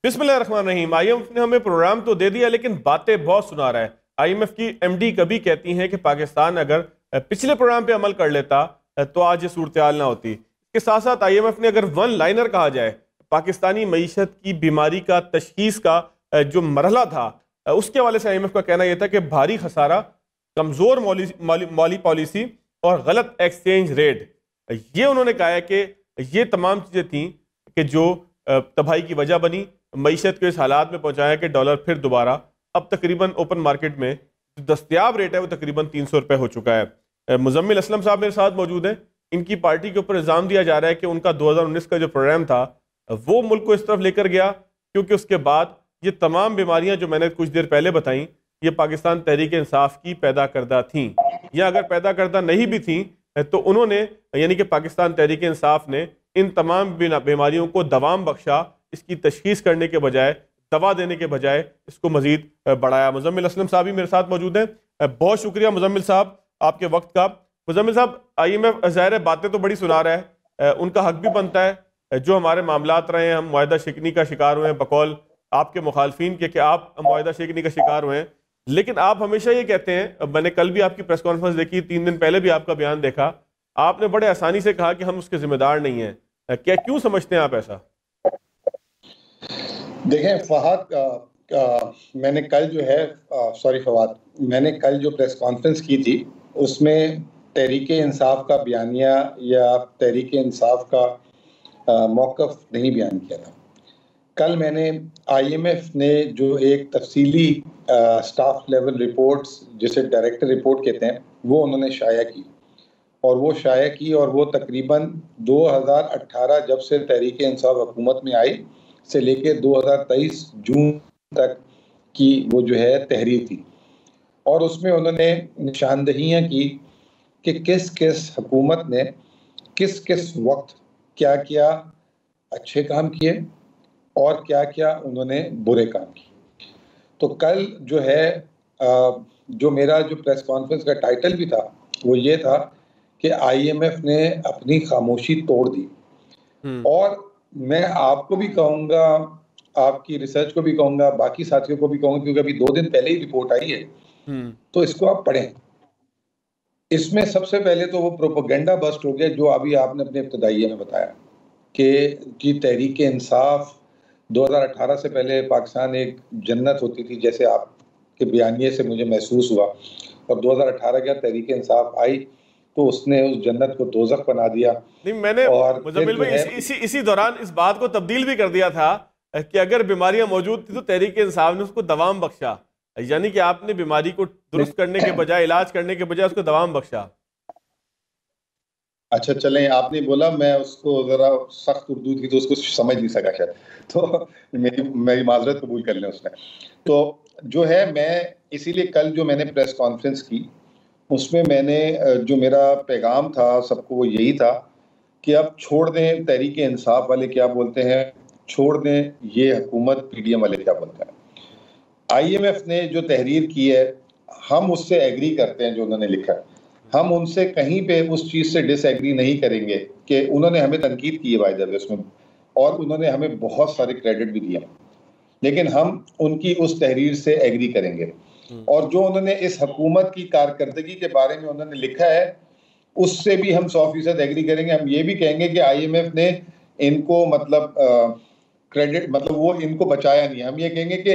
बिस्मिल्लाहिर्रहमानिर्रहीम। आईएमएफ ने हमें प्रोग्राम तो दे दिया लेकिन बातें बहुत सुना रहा है। आईएमएफ की एमडी कभी कहती हैं कि पाकिस्तान अगर पिछले प्रोग्राम पे अमल कर लेता तो आज ये सूरत हाल ना होती। इसके साथ साथ आईएमएफ ने अगर वन लाइनर कहा जाए पाकिस्तानी मईशत की बीमारी का तशखीस का जो मरहला था उसके हवाले से आईएमएफ का कहना यह था कि भारी खसारा, कमज़ोर माली पॉलिसी और गलत एक्सचेंज रेट, ये उन्होंने कहा है कि ये तमाम चीज़ें थी कि जो तबाही की वजह बनी, मईशत को इस हालात में पहुंचाया कि डॉलर फिर दोबारा अब तकरीबन ओपन मार्केट में जो दस्तयाब रेट है वो तकरीबन 300 रुपये हो चुका है। मुजम्मिल असलम साहब मेरे साथ मौजूद हैं। इनकी पार्टी के ऊपर इल्ज़ाम दिया जा रहा है कि उनका 2019 का जो प्रोग्राम था वो मुल्क को इस तरफ लेकर गया, क्योंकि उसके बाद ये तमाम बीमारियां जो मैंने कुछ देर पहले बताई ये पाकिस्तान तहरीक इंसाफ की पैदा करदा थीं, या अगर पैदा करदा नहीं भी थीं तो उन्होंने यानी कि पाकिस्तान तहरीक इंसाफ ने इन तमाम बीमारियों को दवाम बख्शा, इसकी तशखीस करने के बजाय, दवा देने के बजाय इसको मजीद बढ़ाया। मुजम्मिल असलम साहब भी मेरे साथ मौजूद हैं। बहुत शुक्रिया मुजम्मिल साहब आपके वक्त का। मुजम्मिल साहब, आईएमएफ ज़ाहिर बातें तो बड़ी सुना रहा है, उनका हक भी बनता है। जो हमारे मामलात रहे हैं, हम मुआहदा शिकनी का शिकार हुए हैं बकौल आपके मुखालफिन के कि आप मुआहदा शिकनी का शिकार हुए हैं, लेकिन आप हमेशा ये कहते हैं, मैंने कल भी आपकी प्रेस कॉन्फ्रेंस देखी, 3 दिन पहले भी आपका बयान देखा, आपने बड़े आसानी से कहा कि हम उसके जिम्मेदार नहीं हैं। क्या क्यों समझते हैं आप ऐसा? देखें फहद, मैंने कल जो है फवाद, मैंने कल जो प्रेस कॉन्फ्रेंस की थी उसमें तहरीक इंसाफ का बयानिया या तहरीक इंसाफ का मौक़िफ़ नहीं बयान किया था। कल मैंने आईएमएफ ने जो एक तफसीली स्टाफ लेवल रिपोर्ट्स जिसे डायरेक्टर रिपोर्ट कहते हैं वो उन्होंने शाया की, और वो तकरीबन 2018 जब से तहरीक इंसाफ हुकूमत में आई से लेके 2023 जून तक की वो जो है तहरीर थी, और उसमें उन्होंने निशानदहियाँ की कि किस किस हुकूमत ने किस किस वक्त क्या क्या अच्छे काम किए और क्या क्या उन्होंने बुरे काम किए। तो कल जो है जो मेरा जो प्रेस कॉन्फ्रेंस का टाइटल भी था वो ये था कि आईएमएफ ने अपनी खामोशी तोड़ दी। और मैं आपको भी कहूँगा, आपकी रिसर्च को भी कहूँगा, बाकी साथियों को भी कहूँगा, क्योंकि अभी 2 दिन पहले ही रिपोर्ट आई है, तो इसको आप पढ़ें। इसमें सबसे पहले तो वो प्रोपेगेंडा बस्ट हो गया जो अभी आपने अपने इब्तदाइये में बताया कि तहरीक इंसाफ 2018 से पहले पाकिस्तान एक जन्नत होती थी, जैसे आपके बयानिए से मुझे महसूस हुआ, और 2018 के तहरीक इंसाफ आई तो उसने उस जन्नत को दोज़ख बना दिया। नहीं, मैंने मुजम्मिल भाई इसी दौरान इस बात को तब्दील भी कर दिया था कि अगर बीमारियां मौजूद थी तो तहरीक इंसाफ ने उसको दवाम बख्शा, यानी कि आपने बीमारी को दुरुस्त करने के बजाय, इलाज करने के बजाय उसको दवाम बख्शा। अच्छा चलें, आपने बोला, मैं उसको ज़रा सख्त उर्दू थी तो उसको समझ नहीं सका शायद, तो मेरी माजरत कबूल कर लें उसने। तो जो है, मैं इसीलिए कल जो मैंने प्रेस कॉन्फ्रेंस की उसमें मैंने जो मेरा पैगाम था सबको वो यही था कि अब छोड़ दें तहरीक इंसाफ वाले क्या बोलते हैं, छोड़ दें ये हुकूमत पीडीएम वाले क्या बोलते हैं। आईएमएफ ने जो तहरीर की है हम उससे एग्री करते हैं, जो उन्होंने लिखा है, हम उनसे कहीं पे उस चीज़ से डिसएग्री नहीं करेंगे कि उन्होंने हमें तनकीद की है बाय द वे उसमें, और उन्होंने हमें बहुत सारे क्रेडिट भी दिए, लेकिन हम उनकी उस तहरीर से एग्री करेंगे। और जो उन्होंने इस हुकूमत की कारकर्दगी के बारे में उन्होंने लिखा है उससे भी हम 100% एग्री करेंगे। हम ये भी कहेंगे कि आईएमएफ ने इनको मतलब क्रेडिट, मतलब वो इनको बचाया नहीं। हम ये कहेंगे कि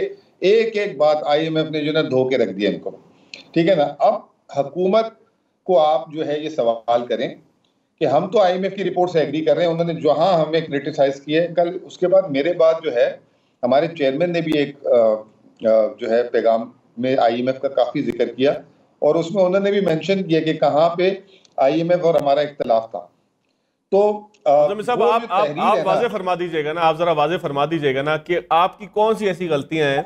एक एक बात आईएमएफ ने जो ना धो के रख दिया इनको, ठीक है ना। अब हुकूमत को आप जो है ये सवाल करें कि हम तो आईएमएफ की रिपोर्ट से एग्री कर रहे हैं, उन्होंने जहां हमें क्रिटिसाइज किए कल, उसके बाद मेरे बाद जो है हमारे चेयरमैन ने भी एक जो है पैगाम में आईएमएफ का काफी जिक्र किया, और उसमें उन्होंने भी मेंशन किया कि कहां पे आईएमएफ और हमारा इख्तिलाफ था। तो साहब आप वाज़े फरमा दीजिएगा ना, आप जरा वाज़े फरमा दीजिएगा ना कि आपकी कौन सी ऐसी गलतियां हैं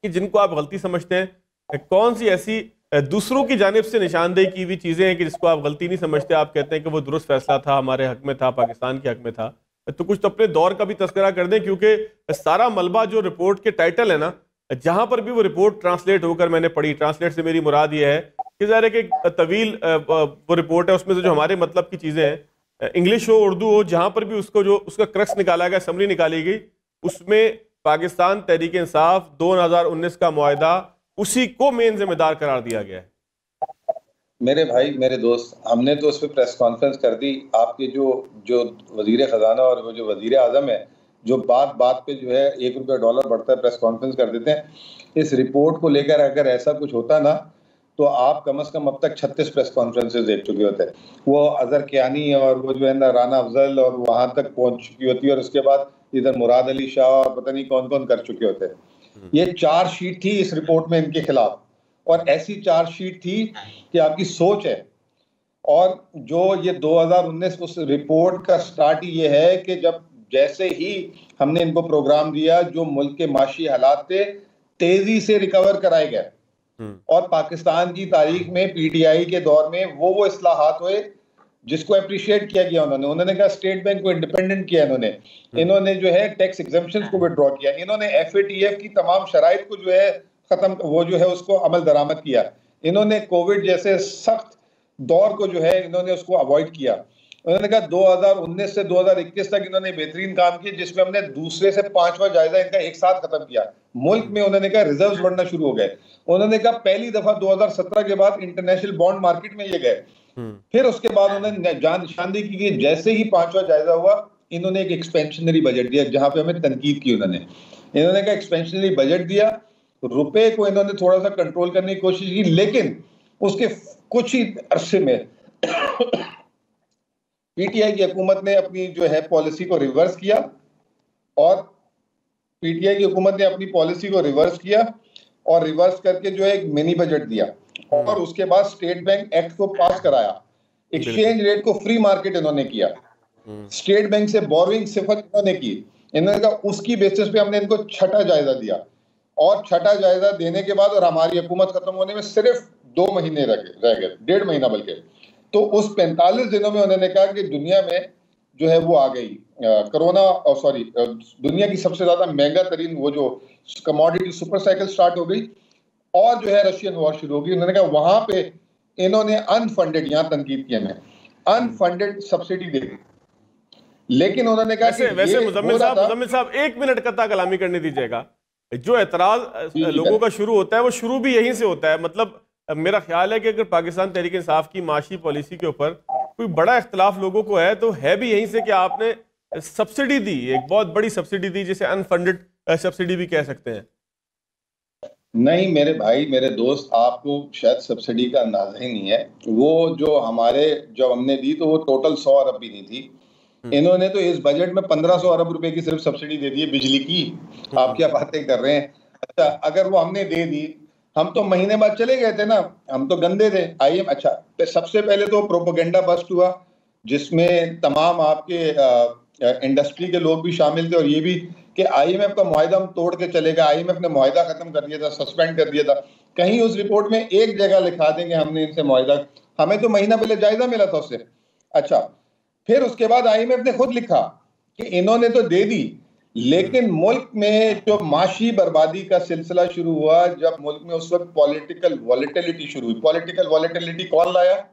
कि जिनको आप गलती समझते हैं, कौन सी ऐसी दूसरों की जानिब से निशानदेही की हुई चीजें हैं कि जिसको आप गलती नहीं समझते, आप कहते हैं कि वो दुरुस्त फैसला था, हमारे हक में था, पाकिस्तान के हक में था। तो कुछ तो अपने दौर का भी तस्करा कर दें, क्योंकि सारा मलबा जो रिपोर्ट के टाइटल है ना, जहां पर भी वो रिपोर्ट ट्रांसलेट होकर मैंने पढ़ी, ट्रांसलेट से मेरी मुराद ये है कि ज़ाहिर है कि तवील वो रिपोर्ट है, उसमें से जो हमारे मतलब की चीज़ें हैं, इंग्लिश हो उर्दू हो, जहां पर भी उसको जो उसका क्रक्स निकाला गया, समरी निकाली गई, उसमें पाकिस्तान तहरीक इंसाफ 2019 का मुआहदा उसी को मेन जिम्मेदार करार दिया गया है। मेरे भाई, मेरे दोस्त, हमने तो उस पर प्रेस कॉन्फ्रेंस कर दी। आपके जो जो वजीर खजाना और वो जो वजीर आजम है, जो बात बात पे जो है $1 बढ़ता है प्रेस कॉन्फ्रेंस कर देते हैं। इस रिपोर्ट को लेकर अगर ऐसा कुछ होता ना, तो आप कम से कम अब तक 36 प्रेस कॉन्फ्रेंसेस देख चुके होते हैं। वो अजहर कियानी और वो जो है ना राना अफजल और वहां तक पहुंच चुकी होती है, और उसके बाद इधर मुराद अली शाह और पता नहीं कौन कौन कर चुके होते हैं। ये चार्जशीट थी इस रिपोर्ट में इनके खिलाफ, और ऐसी चार्जशीट थी कि आपकी सोच है। और जो ये 2019 उस रिपोर्ट का स्टार्ट ये है कि जब जैसे ही हमने इनको प्रोग्राम दिया, जो मुल्क के माशी हालात थे तेजी से रिकवर कराए गए, और पाकिस्तान की तारीख में पीटीआई के दौर में वो इस्लाहात हुए जिसको अप्रिशिएट किया गया। उन्होंने कहा स्टेट बैंक को इंडिपेंडेंट किया, इन्होंने जो है टैक्स एग्जम्पशंस को विड्रॉ किया, इन्होंने एफएटीएफ की तमाम शराइत को जो है खत्म, वो जो है उसको अमल दरामद किया, इन्होंने कोविड जैसे सख्त दौर को जो है इन्होंने उसको अवॉइड किया। उन्होंने कहा 2019 से 2021 तक इन्होंने बेहतरीन काम किया, जिसमें हमने दूसरे से पांचवा जायजा इनका एक साथ खत्म किया। मुल्क में उन्होंने कहा रिजर्व्स बढ़ना शुरू हो गए। उन्होंने कहा पहली दफा 2017 के बाद इंटरनेशनल बॉन्ड मार्केट में ये गए। फिर उसके बाद उन्होंने निशान दी कि जैसे ही पांचवा जायजा हुआ, इन्होंने एक एक्सपेंशनरी बजट दिया, जहां पे हमें तनकीद की इन्होंने कहा एक्सपेंशनरी बजट दिया, रुपए को इन्होंने थोड़ा सा कंट्रोल करने की कोशिश की, लेकिन उसके कुछ ही अरसे में पीटीआई की हुकूमत ने अपनी जो है पॉलिसी को रिवर्स किया, और पीटीआई की हुकूमत ने अपनी पॉलिसी को रिवर्स किया और रिवर्स करके जो है एक मिनी बजट दिया, और उसके बाद स्टेट बैंक एक्ट को पास कराया, एक्सचेंज रेट को फ्री मार्केट इन्होंने किया, स्टेट बैंक से बोरोइंग सिफर इन्होंने की। इन्होंने कहा उसकी बेसिस पे हमने इनको छठा जायजा दिया, और छठा जायजा देने के बाद और हमारी हुकूमत खत्म होने में सिर्फ 2 महीने रह गए, 1.5 महीना बल्कि। तो उस 45 दिनों में उन्होंने कहा कि दुनिया में जो है वो आ गई कोरोना, दुनिया की सबसे ज्यादा महंगा तरीन वो जो कमोडिटी सुपर साइकिल स्टार्ट हो गई, और जो है रशियन वॉर शुरू हो गई। उन्होंने कहा वहां पे इन्होंने अनफंडेड, यहाँ तनकीद किया मैं, अनफंडेड सब्सिडी दे दी। लेकिन उन्होंने कहा वैसे मुजम्मिल साहब 1 मिनट कत्ता कलामी करने दीजिएगा। जो एतराज लोगों का शुरू होता है वो शुरू भी यहीं से होता है। मतलब मेरा ख्याल है कि अगर पाकिस्तान तहरीक इंसाफ की माशी पॉलिसी के ऊपर कोई बड़ा इख्तलाफ लोगों को है, तो है भी यहीं से कि आपने सब्सिडी दी, एक बहुत बड़ी सब्सिडी दी, जिसे अनफंडेड सब्सिडी भी कह सकते हैं। नहीं मेरे भाई, मेरे दोस्त, आपको शायद सब्सिडी का अंदाजा ही नहीं है। वो जो हमारे जब हमने दी तो वो टोटल 100 अरब भी नहीं थी। इन्होंने तो इस बजट में 1500 अरब रुपए की सिर्फ सब्सिडी दे दी है बिजली की। आप क्या बातें कर रहे हैं। अच्छा, अगर वो हमने दे दी, हम तो महीने बाद चले गए थे ना, हम तो गंदे थे। आईएम, अच्छा तो सबसे पहले तो प्रोपेगेंडा बस्ट हुआ, जिसमें तमाम आपके इंडस्ट्री के लोग भी शामिल थे, और ये भी कि आईएमएफ का मुआहिदा हम तोड़ के चले गए। आईएमएफ ने मुआहिदा खत्म कर दिया था, सस्पेंड कर दिया था। कहीं उस रिपोर्ट में एक जगह लिखा देंगे हमने इनसे मुआहिदा, हमें तो महीना पहले जायजा मिला था उससे। अच्छा, फिर उसके बाद आईएमएफ ने खुद लिखा कि इन्होंने तो दे दी, लेकिन मुल्क में जो माशी बर्बादी का सिलसिला शुरू हुआ, जब मुल्क में उस वक्त पॉलिटिकल वॉलेटिलिटी शुरू हुई। पॉलिटिकल वॉलेटिलिटी कौन लाया?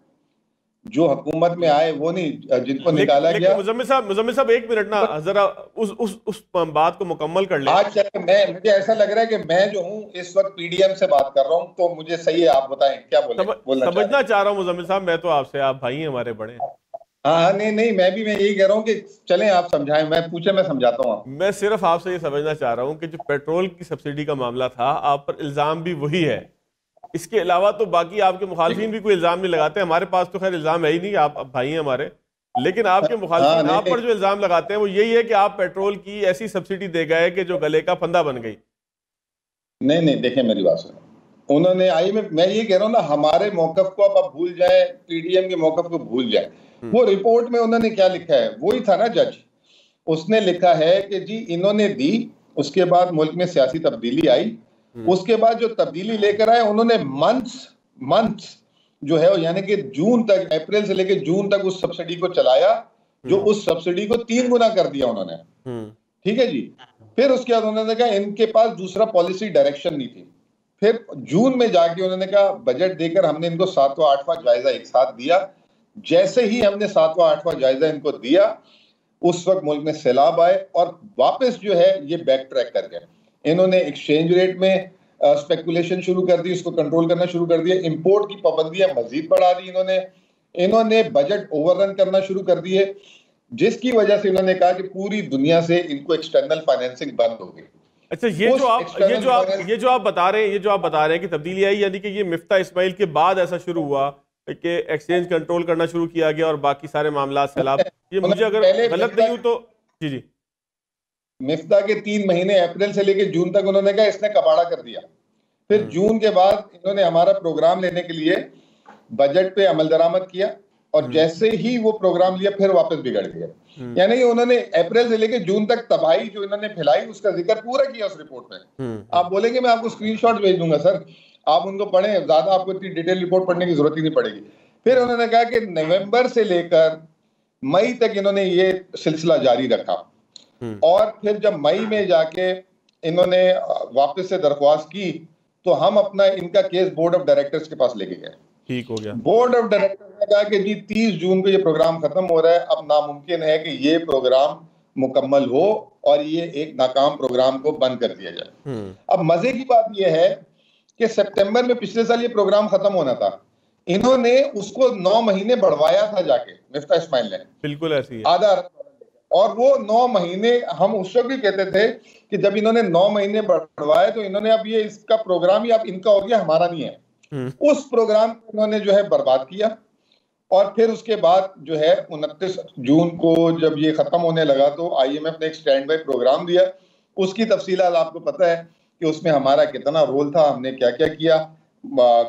जो हुकूमत में आए वो नहीं, जिनको निकाला गया। मुजम्मिल साहब 1 मिनट ना जरा उस बात को मुकम्मल कर ले। आज मुझे ऐसा लग रहा है कि मैं जो हूँ इस वक्त पीडीएम से बात कर रहा हूँ, तो मुझे सही है, आप बताएं क्या समझना चाह रहा हूँ मुजम्मिल साहब, मैं तो आपसे, आप भाई हैं हमारे बड़े। हाँ नहीं, मैं यही कह रहा हूँ कि चलें आप समझाएं, मैं समझाता हूँ। मैं सिर्फ आपसे ये समझना चाह रहा हूँ कि जो पेट्रोल की सब्सिडी का मामला था, आप पर इल्जाम भी वही है। इसके अलावा तो बाकी आपके मुखालफिन भी कोई इल्जाम नहीं लगाते। हमारे पास तो खैर इल्जाम है ही नहीं, आप भाई हैं हमारे, लेकिन आपके मुखालफिन आप पर जो इल्जाम लगाते हैं वो यही है कि आप पेट्रोल की ऐसी सब्सिडी दे गए कि जो गले का फंदा बन गई। नहीं, देखें मेरी बात सुनो, उन्होंने आईएमएफ, मैं ये कह रहा हूँ ना, हमारे मौकफ को आप भूल जाए, पीडीएम के मौकफ को भूल जाए। वो रिपोर्ट में उन्होंने क्या लिखा है, वही था ना जज, उसने लिखा है कि जी इन्होंने दी, उसके बाद मुल्क में सियासी तब्दीली आई, उसके बाद जो तब्दीली लेकर आए उन्होंने मंथ्स जो है, यानी कि जून तक, अप्रैल से लेकर जून तक उस सब्सिडी को चलाया, जो उस सब्सिडी को 3 गुना कर दिया उन्होंने। ठीक है जी। फिर उसके बाद उन्होंने कहा इनके पास दूसरा पॉलिसी डायरेक्शन नहीं थी। फिर जून में जाके उन्होंने कहा बजट देकर हमने इनको 7वां 8वां जायजा एक साथ दिया। जैसे ही हमने 7वां 8वां जायजा इनको दिया, उस वक्त मुल्क में सैलाब आए और वापस जो है ये बैक ट्रैक कर गए। इन्होंने एक्सचेंज रेट में स्पेकुलेशन शुरू कर दी, उसको कंट्रोल करना शुरू कर दिया, इंपोर्ट की पाबंदियां मजीद बढ़ा दी इन्होंने बजट ओवररन करना शुरू कर दिए, जिसकी वजह से इन्होंने कहा कि पूरी दुनिया से इनको एक्सटर्नल फाइनेंसिंग बंद हो गई। अच्छा, ये जो आप बता रहे हैं कि तब्दीली आई, यानी कि ये मिफ्ता इस्माइल के बाद ऐसा शुरू हुआ कि एक्सचेंज कंट्रोल करना शुरू किया गया और बाकी सारे मामला सैलाब, ये मुझे अगर गलत नहीं हूं तो जी जी। मिफ्ता के 3 महीने अप्रैल से लेकर जून तक उन्होंने कहा इसने कबाड़ा कर दिया। फिर जून के बाद इन्होंने हमारा प्रोग्राम लेने के लिए बजट पे अमल दरामद किया और जैसे ही वो प्रोग्राम लिया फिर वापस बिगड़ गया। यानी कि उन्होंने अप्रैल से लेकर जून तक तबाही जो इन्होंने फैलाई उसका जिक्र पूरा किया उस रिपोर्ट में। आप बोलेंगे मैं आपको स्क्रीनशॉट भेज दूंगा सर, आप उनको पढ़ें, ज्यादा आपको इतनी डिटेल रिपोर्ट पढ़ने की जरूरत ही नहीं पड़ेगी। फिर उन्होंने कहा कि नवंबर से लेकर मई तक इन्होंने ये सिलसिला जारी रखा और फिर जब मई में जाके इन्होंने वापस से दरख्वास्त की तो हम अपना इनका केस बोर्ड ऑफ डायरेक्टर्स के पास लेके गए। ठीक हो गया। बोर्ड ऑफ डायरेक्टर्स ने कहा कि जी 30 जून को ये प्रोग्राम खत्म हो रहा है, अब नामुमकिन है कि ये प्रोग्राम मुकम्मल हो और ये एक नाकाम प्रोग्राम को बंद कर दिया जाए। अब मजे की बात ये है कि सितंबर में पिछले साल ये प्रोग्राम खत्म होना था, इन्होंने उसको 9 महीने बढ़वाया था जाके मिफ्ता इस्माइल ने, बिल्कुल ऐसी है। आधा, और वो 9 महीने हम उस वक्त भी कहते थे कि जब इन्होंने 9 महीने बढ़वाए तो इन्होंने अब ये इसका प्रोग्राम ही अब इनका हो गया, हमारा नहीं है। उस प्रोग्राम को इन्होंने जो है बर्बाद किया और फिर उसके बाद जो है 29 जून को जब ये खत्म होने लगा तो IMF ने एक स्टैंड बाय प्रोग्राम दिया। उसकी तफसीलात आपको पता है कि उसमें हमारा कितना रोल था, हमने क्या क्या किया,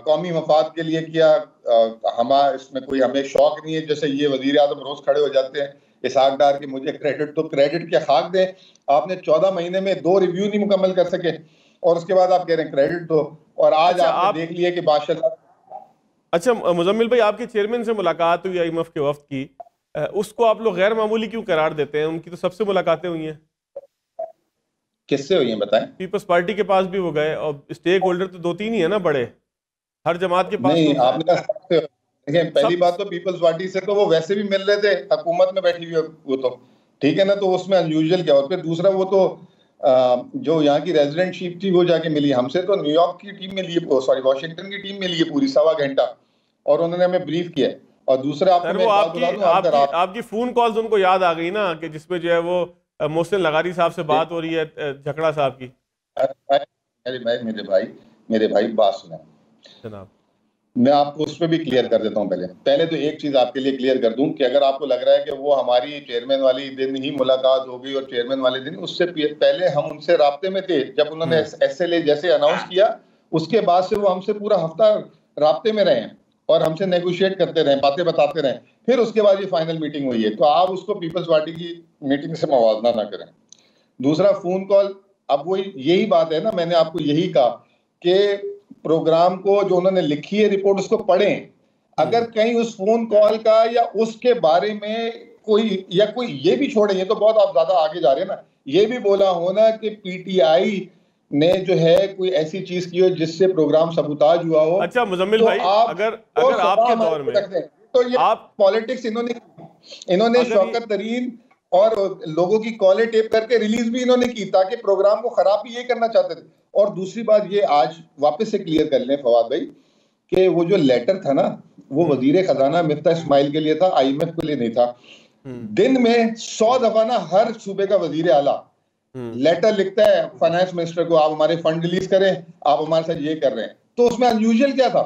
कौमी मफाद के लिए किया। हमारा इसमें कोई हमें शौक नहीं है, जैसे ये वजीर आजम रोज खड़े हो जाते हैं इसहाक डार कि मुझे क्रेडिट, तो क्रेडिट क्या खाक दें। आपने 14 महीने में 2 रिव्यू नहीं मुकम्मल कर सके और उसके बाद आप कह रहे हैं क्रेडिट दो, और आज आपने देख लिया कि माशाल्लाह। अच्छा मुजम्मिल भाई, आपके चेयरमैन से मुलाकात हुई IMF के वफ्द की, उसको आप लोग गैर मामूली क्यों करार देते हैं? उनकी तो सबसे मुलाकातें हुई हैं। किससे हुई हैं बताएं? पीपल्स पार्टी के पास भी वो गए और स्टेक होल्डर तो 2-3 ही है ना बड़े, हर जमात के पास नहीं। तो आपने कहा पहली बात तो पीपल्स पार्टी से तो वो वैसे भी मिल रहे थे, हुकूमत में बैठी हुई वो तो ठीक है ना, तो उसमें अनयूजुअल क्या। और फिर दूसरा वो तो जो यहाँ की रेजिडेंटशिप थी वो जाके मिली हमसे, तो न्यूयॉर्क की टीम में लिए, सॉरी वाशिंगटन की टीम में लिए पूरी 1.25 घंटा और उन्होंने हमें ब्रीफ किया। और दूसरा आपकी फोन कॉल्स उनको याद आ गई ना कि जिसमें जो है वो मोहसिन लगारी साहब से बात हो रही है, झकड़ा साहब की। मेरे भाई बात सुना जनाब, मैं आपको उस पर भी क्लियर कर देता हूँ। पहले तो एक चीज आपके लिए क्लियर कर दूं कि अगर आपको लग रहा है कि वो हमारी चेयरमैन वाली दिन ही मुलाकात हो गई और चेयरमैन वाले दिन, उससे पहले हम उनसे राब्ते में थे। जब उन्होंने SLA जैसे अनाउंस किया उसके बाद से वो हमसे पूरा हफ्ता राब्ते में रहे और हमसे नेगोशिएट करते रहे, बातें बताते रहे। फिर उसके बाद ये फाइनल मीटिंग हुई है, तो आप उसको पीपल्स पार्टी की मीटिंग से मवाजना ना करें। दूसरा फोन कॉल, अब वो यही बात है ना, मैंने आपको यही कहा कि प्रोग्राम को जो उन्होंने लिखी है रिपोर्ट उसको पढ़ें। अगर कहीं उस फोन कॉल का या उसके बारे में कोई ये भी छोड़े, ये तो बहुत आप ज्यादा आगे जा रहे हैं ना, ये भी बोला हो ना कि PTI ने जो है कोई ऐसी चीज की हो जिससे प्रोग्राम सबूताज हुआ हो। अच्छा मुजम्मिल भाई, अगर आपके दौर में तो ये पॉलिटिक्स इन्होंने शौकत तरीन और लोगों की कॉलें टेप करके रिलीज भी इन्होंने की ताकि प्रोग्राम को खराब भी ये करना चाहते थे। और दूसरी बात ये आज वापस से क्लियर कर लें फवाद भाई कि वो जो लेटर था ना वो वजीर खजाना मिफ्ता इस्माइल के लिए था, IMF के लिए नहीं था। दिन में 100 दफा ना हर सूबे का वजीर आला लेटर लिखता है फाइनेंस मिनिस्टर को, आप हमारे फंड रिलीज करें, आप हमारे साथ ये कर रहे हैं। तो उसमें अनयूजुअल क्या था?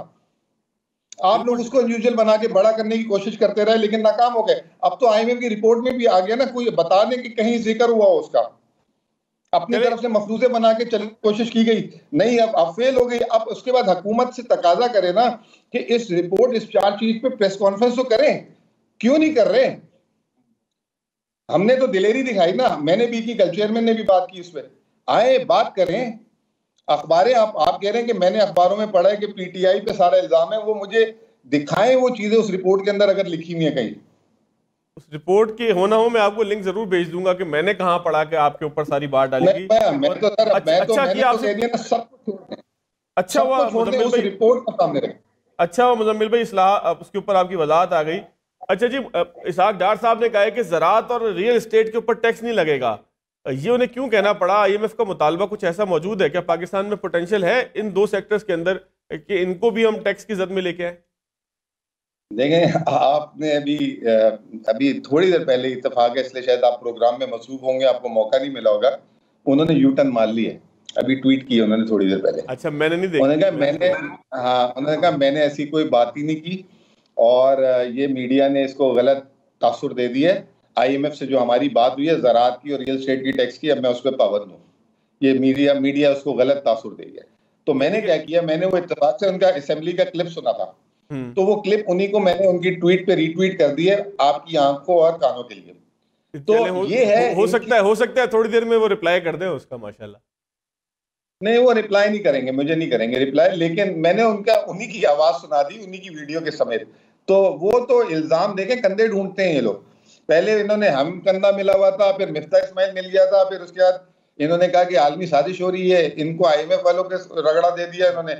आप लोग उसको अनयूजुअल बना के बड़ा करने की कोशिश करते रहे लेकिन नाकाम हो गए। अब तो IMF की रिपोर्ट में भी आ गया ना, कोई बता दें कि कहीं जिक्र हुआ हो उसका, अपनी तरफ से मफरूजे बना के चलने की कोशिश की गई, नहीं अब फेल हो गई। अब उसके बाद हुकूमत से तकाजा करे ना कि इस रिपोर्ट, इस चार्जशीट पे प्रेस कॉन्फ्रेंस तो करें, क्यों नहीं कर रहे? हमने तो दिलेरी दिखाई ना, मैंने भी की, कल चेयरमैन ने भी बात की, इस पे आए बात करें। अखबारें आप कह रहे हैं कि मैंने अखबारों में पढ़ा है कि PTI पे सारा इल्जाम है, वो मुझे दिखाएं वो चीजें उस रिपोर्ट के अंदर अगर लिखी हुई है कहीं। उस रिपोर्ट के होना हो मैं आपको लिंक जरूर भेज दूंगा कि मैंने कहां पढ़ा के आपके ऊपर सारी बात डालेगी। अच्छा हुआ मुजम्मिल भाई, रिपोर्ट का सामने रखें। अच्छा हुआ मुजम्मिल भाई, उसके ऊपर आपकी वजाहत आ गई। अच्छा जी, इसहाक डार साहब ने कहा है कि ज़राअत और रियल एस्टेट के ऊपर टैक्स नहीं लगेगा। ये उन्हें क्यों कहना पड़ा? आईएमएफ का मुतालबा कुछ ऐसा मौजूद है क्या पाकिस्तान में पोटेंशियल है इन दो सेक्टर्स के अंदर कि इनको भी हम टैक्स की जद में लेके आए? देखें, आपने अभी थोड़ी देर पहले इत्तेफाक है, इसलिए शायद आप प्रोग्राम में मसरूफ होंगे, आपको मौका नहीं मिला होगा। उन्होंने यू टर्न मार ली है, अभी ट्वीट की उन्होंने थोड़ी देर पहले। अच्छा, मैंने नहीं उन्होंने देखी। कहा मैंने हाँ उन्होंने कहा मैंने ऐसी कोई बात ही नहीं की, और ये मीडिया ने इसको गलत तासुर दे दिया है। आईएमएफ से जो हमारी बात हुई है ज़राअत की और रियल एस्टेट की टैक्स की, अब मैं उस पर पाबंद हूँ। ये मीडिया उसको गलत तासुर दे गया। तो मैंने क्या किया, मैंने वो इत्तेफाक से उनका असेंबली का क्लिप सुना था, हम्म। तो वो क्लिप उन्हीं को मैंने उनकी ट्वीट पे रीट्वीट कर दी है, आपकी आंखों और कानों के लिए। चले, तो ये है हो सकता है थोड़ी देर में वो रिप्लाई कर दे उसका, माशाल्लाह। नहीं, वो रिप्लाई नहीं करेंगे, मुझे नहीं करेंगे रिप्लाई, लेकिन मैंने उन्हीं की आवाज सुना दी, उन्हीं की वीडियो के समेत। तो वो तो इल्जाम देके कंधे ढूंढते हैं ये लोग। पहले इन्होंने हम कंधा मिला हुआ था, फिर मिफ्ता इस्माइल मिल गया था, फिर उसके बाद इन्होंने कहा कि आलमी साजिश हो रही है, इनको आईएमएफ वालों के रगड़ा दे दिया इन्होंने।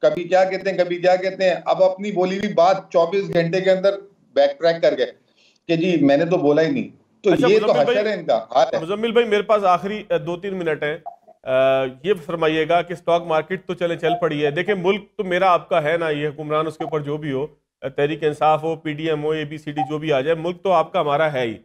कभी क्या कहते हैं, कभी क्या कहते हैं। अब अपनी बोली हुई बात 24 घंटे के अंदर बैक ट्रैक कर गए कि जी मैंने तो बोला ही नहीं। तो अच्छा ये तो मुजम्मिल भाई, हशर है, इनका हाल है। मेरे पास आखिरी 2-3 मिनट है। ये फरमाइएगा कि स्टॉक मार्केट तो चल पड़ी है। देखिए, मुल्क तो मेरा आपका है ना, ये हुक्मरान उसके ऊपर जो भी हो, तहरीक इंसाफ हो, पीडीएम हो, एबीसीडी जो भी आ जाए, मुल्क तो आपका हमारा है ही।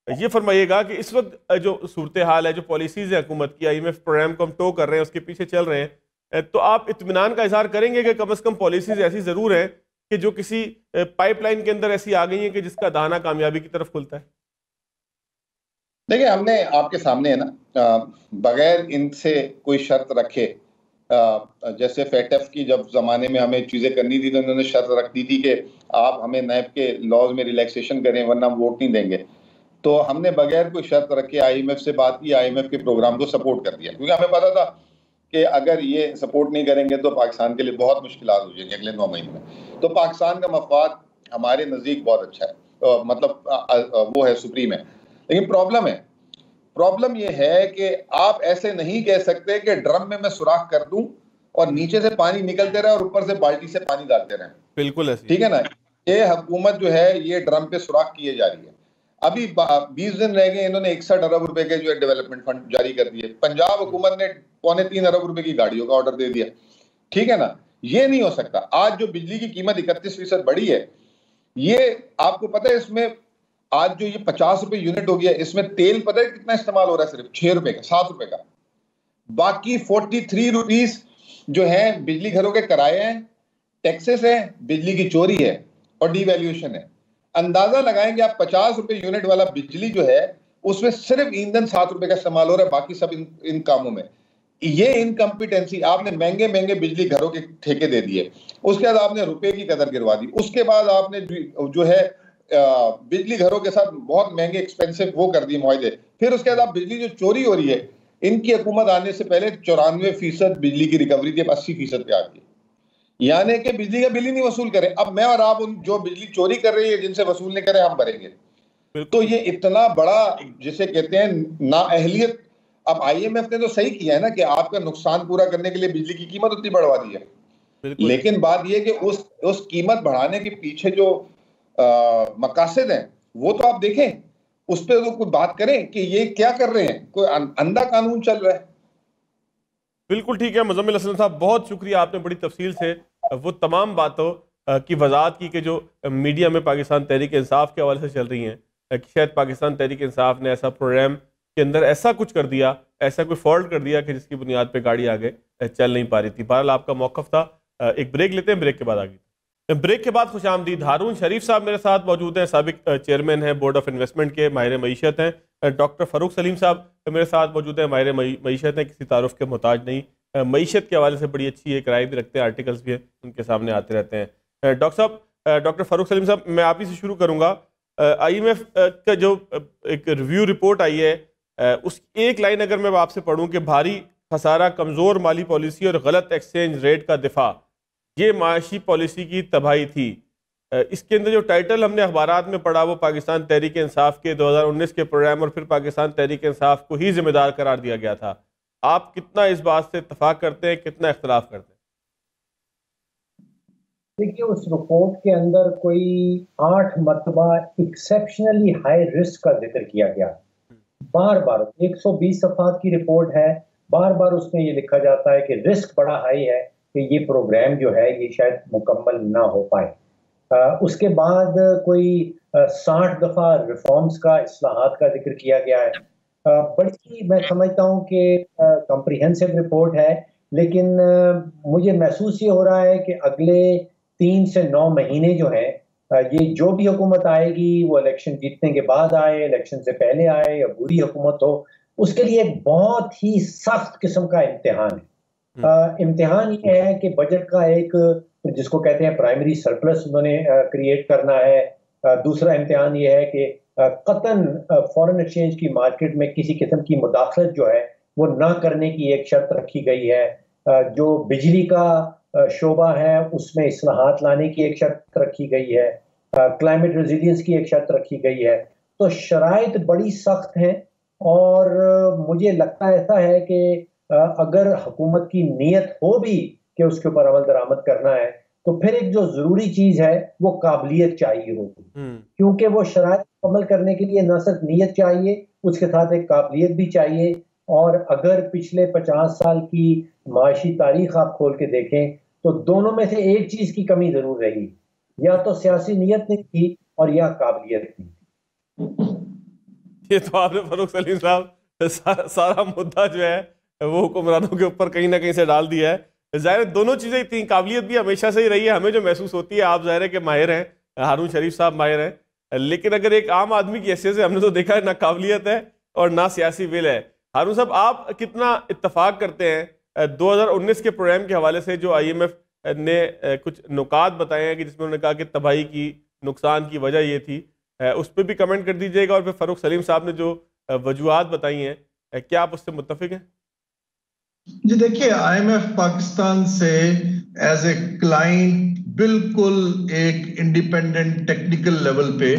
ये फरमाइएगा कि इस वक्त जो सूरत हाल है, जो पॉलिसीज है हुकूमत की, आईएमएफ प्रोग्राम को हम टो कर रहे हैं, उसके पीछे चल रहे हैं, तो आप इत्मीनान का इजहार करेंगे कि कम अज कम पॉलिसीज ऐसी जरूर है कि जो किसी पाइपलाइन के अंदर ऐसी आ गई है कि जिसका दाना कामयाबी की तरफ खुलता है? देखिए, हमने आपके सामने है ना, बगैर इनसे कोई शर्त रखे, जैसे फेटफ की जब जमाने में हमें चीजें करनी थी तो उन्होंने शर्त रख दी थी कि आप हमें नैब के लॉज में रिलैक्सेशन करें वरना हम वोट नहीं देंगे। तो हमने बगैर कोई शर्त रखे आईएमएफ से बात की, आईएमएफ के प्रोग्राम को सपोर्ट कर दिया, क्योंकि हमें पता था कि अगर ये सपोर्ट नहीं करेंगे तो पाकिस्तान के लिए बहुत मुश्किल हो जाएंगे अगले 9 महीने में। तो पाकिस्तान का मफाद हमारे नजदीक बहुत अच्छा है, मतलब वो है, सुप्रीम है। लेकिन प्रॉब्लम ये है कि आप ऐसे नहीं कह सकते कि ड्रम में मैं सुराख कर दूं और नीचे से पानी निकलते रहे और ऊपर से बाल्टी से पानी डालते रहे। बिल्कुल ऐसी। ठीक है ना, ये हुकूमत जो है ये ड्रम पे सुराख किए जा रही है। अभी 20 दिन रह गए, इन्होंने 61 अरब रुपए के जो है डेवलपमेंट फंड जारी कर दिए। पंजाब हुकूमत ने 2.25 अरब रुपए की गाड़ियों का ऑर्डर दे दिया। ठीक है ना, ये नहीं हो सकता। आज जो बिजली की कीमत 31% बढ़ी है, ये आपको पता है, इसमें आज जो ये 50 रुपए यूनिट हो गया, इसमें तेल पता है कितना इस्तेमाल हो रहा है? सिर्फ 6 रुपए का, 7 रुपए का। बाकी 43 रुपीस जो है बिजली घरों के किराए हैं, टैक्सेस है, बिजली की चोरी है और डिवैल्यूएशन है। अंदाजा लगाएं कि आप 50 रुपए यूनिट वाला बिजली जो है उसमें सिर्फ ईंधन 7 रुपए का इस्तेमाल हो रहा है, बाकी सब इन कामों में। ये इनकम्पिटेंसी, आपने महंगे महंगे बिजली घरों के ठेके दे दिए, उसके बाद आपने रुपए की कदर गिरवा दी, उसके बाद आपने जो है बिजली घरों के साथ बहुत महंगे एक्सपेंसिव वो कर दिए मुआहदे। फिर उसके बाद आप बिजली जो चोरी हो रही है, इनकी हुकूमत आने से पहले 94% बिजली की रिकवरी थी, अब 80% पे आ गई। यानी कि बिजली का बिल ही नहीं वसूल करें। अब मैं और आप उन जो बिजली चोरी कर रही है, जिनसे वसूल नहीं करें, हम भरेंगे। तो ये इतना बड़ा, जिसे कहते हैं नाअहलियत। अब आईएमएफ ने तो सही किया है ना कि आपका नुकसान पूरा करने के लिए बिजली की कीमत उतनी बढ़वा दी है। लेकिन बात यह कि उस कीमत बढ़ाने के पीछे जो मकासद हैं, वो तो आप देखें, उस पर तो कोई बात करें कि ये क्या कर रहे हैं। कोई अंधा कानून चल रहा है। बिल्कुल ठीक है मुजम्मिल हसन साहब, बहुत शुक्रिया, आपने बड़ी तफसील से वो तमाम बातों की वजाहत की कि जो मीडिया में पाकिस्तान तहरीक इंसाफ के हवाले से चल रही हैं, कि शायद पाकिस्तान तहरीक इंसाफ ने ऐसा प्रोग्राम के अंदर ऐसा कुछ कर दिया, ऐसा कोई फॉल्ट कर दिया कि जिसकी बुनियाद पर गाड़ी आगे चल नहीं पा रही थी। बहरहाल आपका मौक़िफ़ था। एक ब्रेक लेते हैं, ब्रेक के बाद आगे। ब्रेक के बाद खुशामदीद। हारून शरीफ साहब मेरे साथ मौजूद हैं, साबिक चेयरमैन हैं बोर्ड ऑफ इन्वेस्टमेंट के, माहिर मईशत हैं। डॉक्टर फ़ारूक सलीम साहब मेरे साथ मौजूद हैं, माहिर मईशत हैं, किसी तारुफ के मोहताज नहीं, मईशत के हवाले से बड़ी अच्छी एक राय भी रखते हैं, आर्टिकल्स भी उनके सामने आते रहते हैं। डॉक्टर साहब, डॉक्टर फ़ारूक सलीम साहब, मैं आप ही से शुरू करूँगा। IMF का जो एक रिव्यू रिपोर्ट आई है, उस एक लाइन अगर मैं आपसे पढ़ूँ कि भारी खसारा, कमज़ोर माली पॉलिसी और गलत एक्सचेंज रेट का दिफा, ये माशी पॉलिसी की तबाही थी। इसके अंदर जो टाइटल हमने अखबारात में पढ़ा वो पाकिस्तान तहरीक इंसाफ के 2019 के प्रोग्राम और फिर पाकिस्तान तहरीक इंसाफ को ही जिम्मेदार करार दिया गया था। आप कितना इस बात से इत्तफाक करते हैं, कितना इख्तलाफ करते हैं? देखिए, उस रिपोर्ट के अंदर कोई 8 मरतबा एक्सेप्शनली हाई रिस्क का जिक्र किया गया। बार बार 120 सफ़ात की रिपोर्ट है, बार बार उसमें ये लिखा जाता है कि रिस्क बड़ा हाई है कि ये प्रोग्राम जो है ये शायद मुकम्मल ना हो पाए। उसके बाद कोई 60 दफ़ा रिफॉर्म्स का, इस्लाहात का जिक्र किया गया है। बड़ी मैं समझता हूँ कि कॉम्प्रिहेंसिव रिपोर्ट है, लेकिन मुझे महसूस ये हो रहा है कि अगले 3 से 9 महीने जो हैं, ये जो भी हुकूमत आएगी वो इलेक्शन जीतने के बाद आए, इलेक्शन से पहले आए या बुरी हुकूमत हो, उसके लिए एक बहुत ही सख्त किस्म का इम्तिहान है। इम्तिहान ये है कि बजट का एक, जिसको कहते हैं प्राइमरी सरप्लस, उन्होंने क्रिएट करना है। दूसरा इम्तिहान ये है कि कतन फॉरेन एक्सचेंज की मार्केट में किसी किस्म की मुदाखलत जो है वो ना करने की एक शर्त रखी गई है। जो बिजली का शोबा है उसमें इस्लाहात लाने की एक शर्त रखी गई है। क्लाइमेट रेजिलियंस की एक शर्त रखी गई है। तो शराइत बड़ी सख्त हैं और मुझे लगता ऐसा है कि अगर हुकूमत की नीयत हो भी कि उसके ऊपर अमल दरामद करना है, तो फिर एक जो ज़रूरी चीज़ है वो काबिलियत चाहिए होगी, क्योंकि वो शराइत अमल करने के लिए न सिर्फ नीयत चाहिए, उसके साथ एक काबिलियत भी चाहिए। और अगर पिछले 50 साल की माशी तारीख आप खोल के देखें तो दोनों में से एक चीज़ की कमी ज़रूर रही, या तो सियासी नीयत नहीं थी और या काबिलियत नहीं थी। ये तो आपने फरूख सलीम साहब सारा मुद्दा जो है वो हुक्मरानों के ऊपर कहीं ना कहीं से डाल दिया है। ज़ाहिर है दोनों चीज़ें थी, काबिलियत भी हमेशा से ही रही है, हमें जो महसूस होती है, आप ज़ाहिर है कि माहिर हैं, हारून शरीफ साहब माहिर हैं, लेकिन अगर एक आम आदमी की हैसियत से हमने तो देखा है ना काबिलियत है और ना सियासी विल है। हारून साहब, आप कितना इत्तफाक करते हैं 2019 के प्रोग्राम के हवाले से जो IMF ने कुछ नुकात बताए हैं कि जिसमें उन्होंने कहा कि तबाही की, नुकसान की वजह ये थी, उस पर भी कमेंट कर दीजिएगा। और फिर फरूख सलीम साहब ने जो वजूहात बताई हैं, क्या आप उससे मुत्तफिक हैं? जी देखिए, IMF पाकिस्तान से एज ए क्लाइंट बिल्कुल एक इंडिपेंडेंट टेक्निकल लेवल पे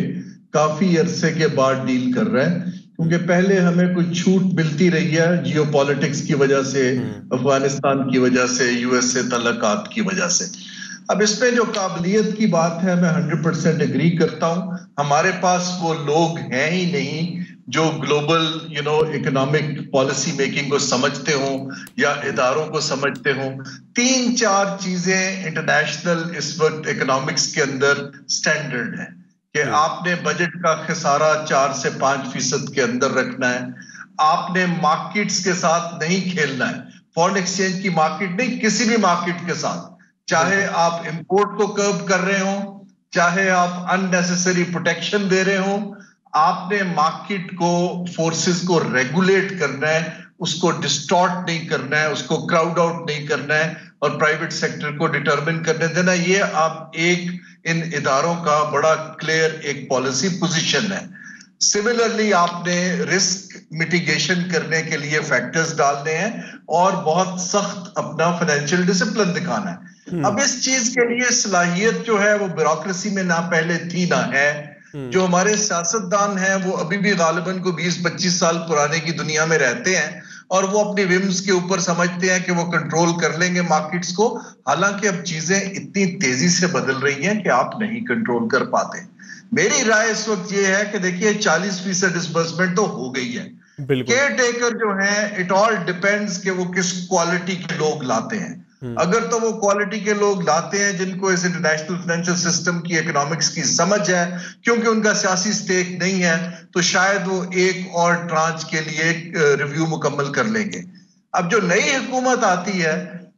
काफी अरसे के बाद डील कर रहा है, क्योंकि पहले हमें कुछ छूट मिलती रही है जियोपॉलिटिक्स की वजह से, अफगानिस्तान की वजह से, US से तल्लुकात की वजह से। अब इसमें जो काबिलियत की बात है, मैं 100% एग्री करता हूं। हमारे पास वो लोग हैं ही नहीं जो ग्लोबल इकोनॉमिक पॉलिसी मेकिंग को समझते हों या इदारों को समझते हों। 3-4 चीजें इंटरनेशनल इस वक्त इकोनॉमिक्स के अंदर स्टैंडर्ड है कि आपने बजट का खसारा 4 से 5% के अंदर रखना है, आपने मार्केट्स के साथ नहीं खेलना है, फॉरेन एक्सचेंज की मार्केट नहीं, किसी भी मार्केट के साथ, चाहे आप इंपोर्ट को कर्व कर रहे हो, चाहे आप अननेसेसरी प्रोटेक्शन दे रहे हो, आपने मार्केट को, फोर्सेस को रेगुलेट करना है, उसको डिस्टॉर्ट नहीं करना है, उसको क्राउड आउट नहीं करना है और प्राइवेट सेक्टर को डिटरमिन करने देना। ये आप एक इन इदारों का बड़ा क्लियर एक पॉलिसी पोजीशन है। सिमिलरली आपने रिस्क मिटिगेशन करने के लिए फैक्टर्स डालने हैं और बहुत सख्त अपना फाइनेंशियल डिसिप्लिन दिखाना है। अब इस चीज के लिए सलाहियत जो है वो ब्यूरोक्रेसी में ना पहले थी ना है। जो हमारे सियासतदान हैं वो अभी भी गालिबन को 20-25 साल पुराने की दुनिया में रहते हैं और वो अपनी विम्स के ऊपर समझते हैं कि वो कंट्रोल कर लेंगे मार्केट्स को। हालांकि अब चीजें इतनी तेजी से बदल रही हैं कि आप नहीं कंट्रोल कर पाते। मेरी राय इस वक्त ये है कि देखिए 40% डिसबर्समेंट तो हो गई है। केयर टेकर जो है, इट ऑल डिपेंड्स कि वो किस क्वालिटी के लोग लाते हैं। अगर तो वो क्वालिटी के लोग लाते हैं जिनको इस इंटरनेशनल फाइनेंशियल सिस्टम की, इकोनॉमिक्स की समझ है, क्योंकि उनका सियासी स्टेक नहीं है, तो शायद वो एक और ट्रांच के लिए रिव्यू मुकम्मल कर लेंगे। अब जो नई हुकूमत आती है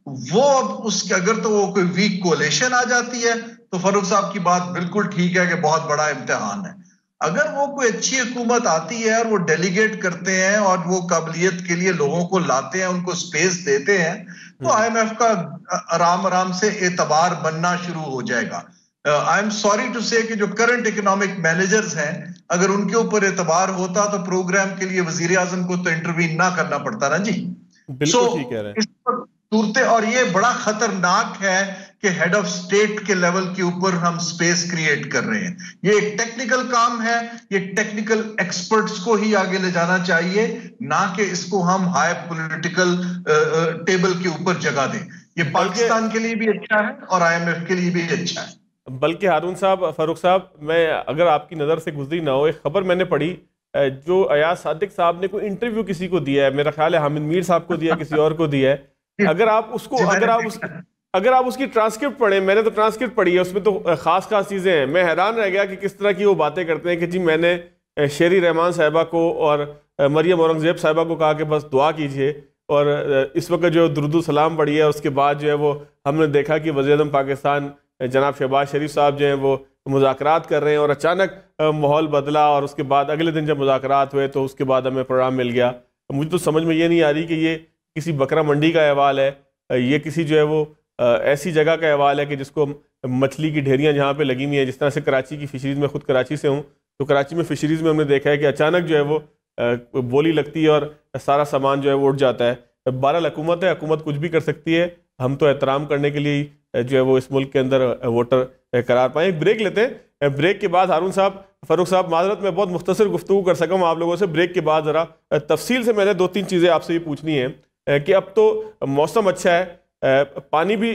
वो अब उसके, अगर तो वो कोई वीक कोalition आ जाती है तो फरूख साहब की बात बिल्कुल ठीक है कि बहुत बड़ा इम्तिहान है। अगर वो कोई अच्छी हुकूमत आती है और वो डेलीगेट करते हैं और वो काबिलियत के लिए लोगों को लाते हैं, उनको स्पेस देते हैं, तो IMF का आराम आराम से एतबार बनना शुरू हो जाएगा। आई एम सॉरी टू से कि जो करंट इकोनॉमिक मैनेजर्स हैं, अगर उनके ऊपर एतबार होता तो प्रोग्राम के लिए वजीर आजम को तो इंटरवीन ना करना पड़ता ना जी। बिल्कुल ठीक कह रहे हैं। इस पर सूरतें, और ये बड़ा खतरनाक है कि हेड ऑफ स्टेट के लेवल के ऊपर हम स्पेस क्रिएट कर रहे हैं। ये एक टेक्निकल काम है, ये टेक्निकल एक्सपर्ट्स को ही आगे ले जाना चाहिए, ना कि इसको हम हाई पॉलिटिकल टेबल के ऊपर जगह दें। ये पाकिस्तान के लिए भी अच्छा है और IMF के लिए भी अच्छा है। बल्कि हारून साहब, फारूक साहब, मैं अगर आपकी नज़र से गुजरी ना हो, एक खबर मैंने पढ़ी जो अयाज सादिक साहब ने कोई इंटरव्यू किसी को दिया है, मेरा ख्याल है हामिद मीर साहब को दिया, किसी और को दिया है। अगर आप उसको अगर आप उसकी ट्रांसक्रिप्ट पढ़ें, मैंने तो ट्रांसक्रिप्ट पढ़ी है, उसमें तो खास खास चीज़ें हैं। मैं हैरान रह गया कि किस तरह की वो बातें करते हैं कि जी मैंने शेरी रहमान साहिबा को और मरियम औरंगज़ेब साहिबा को कहा कि बस दुआ कीजिए, और इस वक्त जो दुरूद सलाम पढ़ी है, उसके बाद जो है वो हमने देखा कि वज़ीर-ए-आज़म पाकिस्तान जनाब शहबाज शरीफ साहब जो हैं वो मुज़ाकरात कर रहे हैं, और अचानक माहौल बदला, और उसके बाद अगले दिन जब मुज़ाकरात हुए तो उसके बाद हमें प्रोग्राम मिल गया। मुझे तो समझ में ये नहीं आ रही कि ये किसी बकरा मंडी का अहवाल है, ये किसी जो है वो ऐसी जगह का अहवाल है कि जिसको मछली की ढेरियाँ जहाँ पे लगी हुई हैं, जिस तरह से कराची की फ़िशरीज़ में, खुद कराची से हूँ, तो कराची में फ़िशरीज़ में हमने देखा है कि अचानक जो है वो बोली लगती है और सारा सामान जो है वो उठ जाता है। बहरहाल हुकूमत है, हुकूमत कुछ भी कर सकती है, हम तो एहतराम करने के लिए जो है वो इस मुल्क के अंदर वोटर करार पाएँ। एक ब्रेक लेते हैं, ब्रेक के बाद हारून साहब, फ़ारूक साहब, माज़रत मैं बहुत मुख्तसर गुफ्तगू कर सका हूँ आप लोगों से। ब्रेक के बाद ज़रा तफसील से मैंने 2-3 चीज़ें आपसे ये पूछनी है कि अब तो मौसम अच्छा है, पानी भी